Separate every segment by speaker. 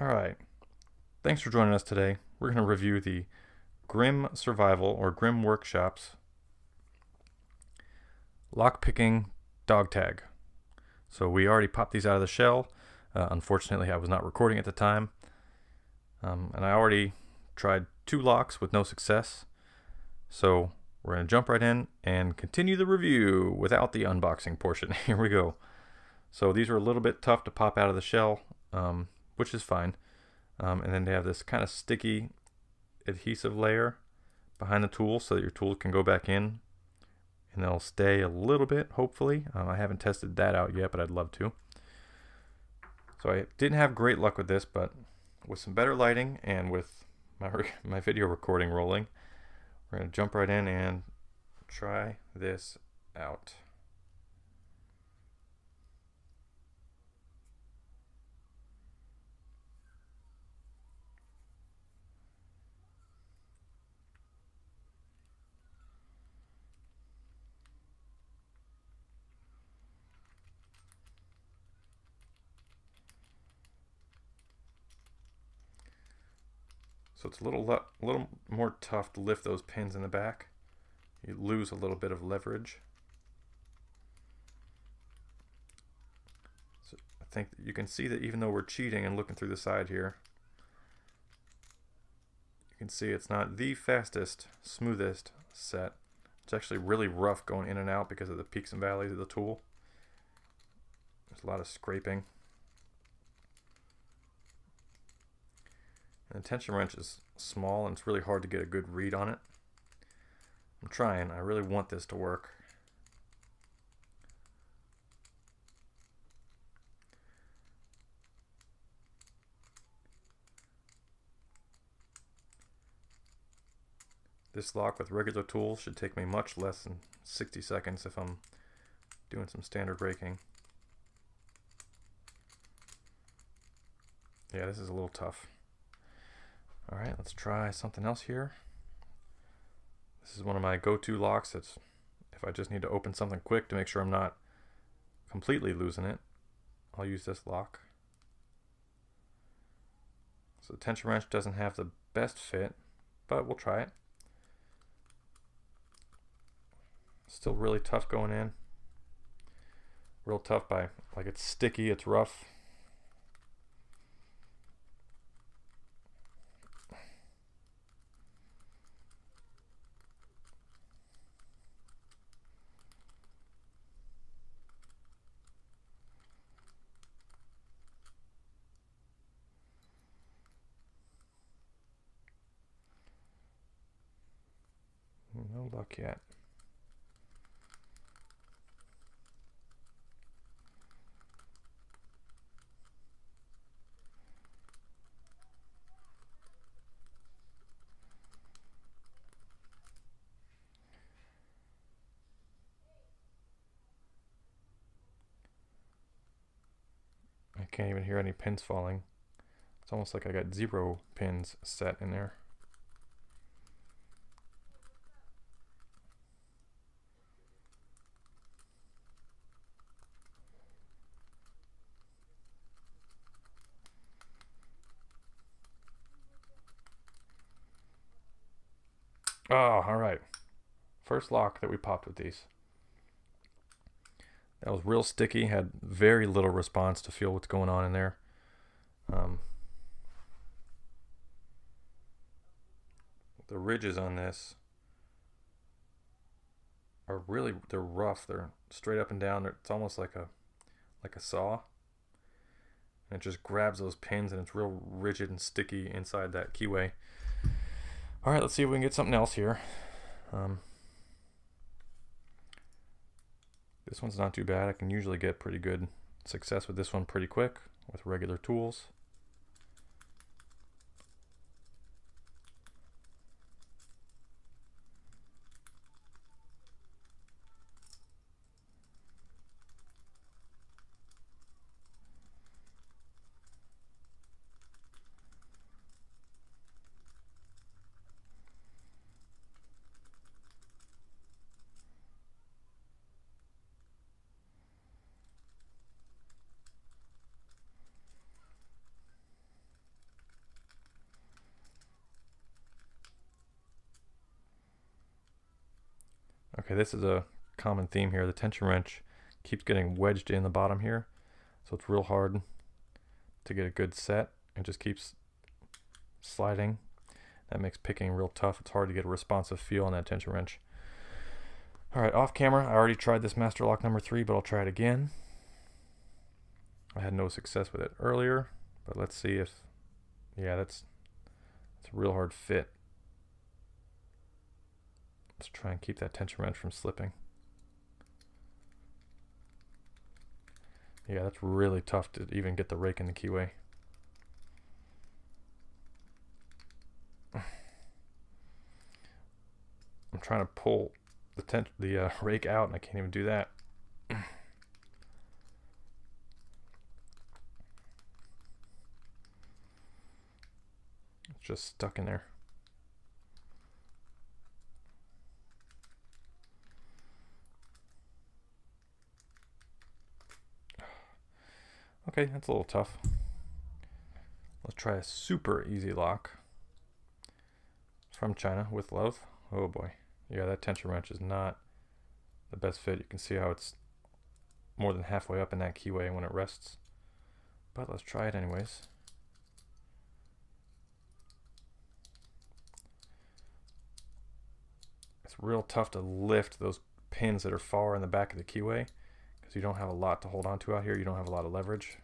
Speaker 1: Alright, thanks for joining us today. We're going to review the GrimSurvival or Grim Workshop's lockpicking dog tag. So we already popped these out of the shell. Unfortunately, I was not recording at the time. And I already tried 2 locks with no success. So we're going to jump right in and continue the review without the unboxing portion. Here we go. So these are a little bit tough to pop out of the shell, which is fine. And then they have this kind of sticky adhesive layer behind the tool so that your tool can go back in and they'll stay a little bit, hopefully. I haven't tested that out yet, but I'd love to. So I didn't have great luck with this, but with some better lighting and with my video recording rolling, we're going to jump right in and try this out. So it's a little more tough to lift those pins in the back. You lose a little bit of leverage. So I think you can see that even though we're cheating and looking through the side here, you can see it's not the fastest, smoothest set. It's actually really rough going in and out because of the peaks and valleys of the tool. There's a lot of scraping. And the tension wrench is small and it's really hard to get a good read on it. I'm trying. I really want this to work. This lock with regular tools should take me much less than 60 seconds if I'm doing some standard raking. Yeah, this is a little tough. Alright, let's try something else here. This is one of my go-to locks. It's if I just need to open something quick to make sure I'm not completely losing it, I'll use this lock. So the tension wrench doesn't have the best fit, but we'll try it. Still really tough going in. Real tough by, like, it's sticky, it's rough. No luck yet. I can't even hear any pins falling. It's almost like I got 0 pins set in there. Oh, alright. First lock that we popped with these. That was real sticky, had very little response to feel what's going on in there. The ridges on this are really, they're rough. They're straight up and down. It's almost like a saw. And it just grabs those pins and it's real rigid and sticky inside that keyway. Alright, let's see if we can get something else here. This one's not too bad. I can usually get pretty good success with this one pretty quick with regular tools. Okay, this is a common theme here. The tension wrench keeps getting wedged in the bottom here, so it's real hard to get a good set. It just keeps sliding. That makes picking real tough. It's hard to get a responsive feel on that tension wrench. All right, off camera, I already tried this master lock number 3, but I'll try it again. I had no success with it earlier, but let's see if, yeah, that's a real hard fit. Let's try and keep that tension wrench from slipping. Yeah, that's really tough to even get the rake in the keyway. I'm trying to pull the rake out, and I can't even do that. It's just stuck in there. Okay, that's a little tough. Let's try a super easy lock from China with love. Oh boy. Yeah, that tension wrench is not the best fit. You can see how it's more than halfway up in that keyway when it rests. But let's try it anyways. It's real tough to lift those pins that are far in the back of the keyway because you don't have a lot to hold on to out here. You don't have a lot of leverage.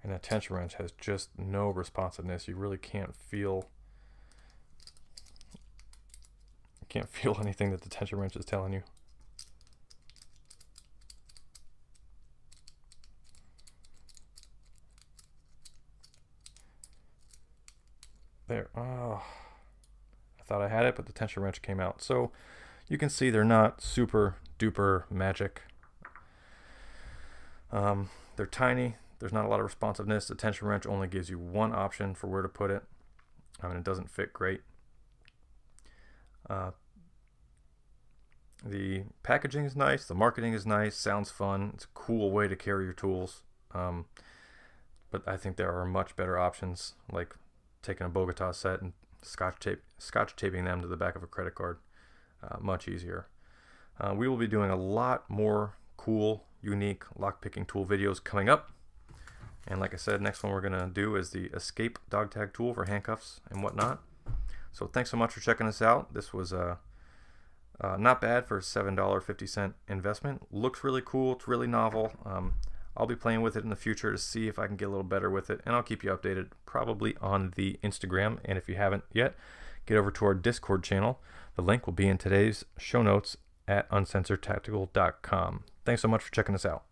Speaker 1: And that tension wrench has just no responsiveness. You really can't feel anything that the tension wrench is telling you. There. Oh, I thought I had it, but the tension wrench came out. So you can see they're not super duper magic. They're tiny. There's not a lot of responsiveness. The tension wrench only gives you one option for where to put it. It doesn't fit great. The packaging is nice. The marketing is nice. Sounds fun. It's a cool way to carry your tools. But I think there are much better options, like taking a Bogota set and scotch taping them to the back of a credit card. Much easier. We will be doing a lot more cool, unique lockpicking tool videos coming up. And like I said, next one we're going to do is the escape dog tag tool for handcuffs and whatnot. So thanks so much for checking this out. This was not bad for a $7.50 investment. Looks really cool. It's really novel. I'll be playing with it in the future to see if I can get a little better with it, and I'll keep you updated probably on the Instagram. And if you haven't yet, get over to our Discord channel. The link will be in today's show notes at uncensoredtactical.com. Thanks so much for checking this out.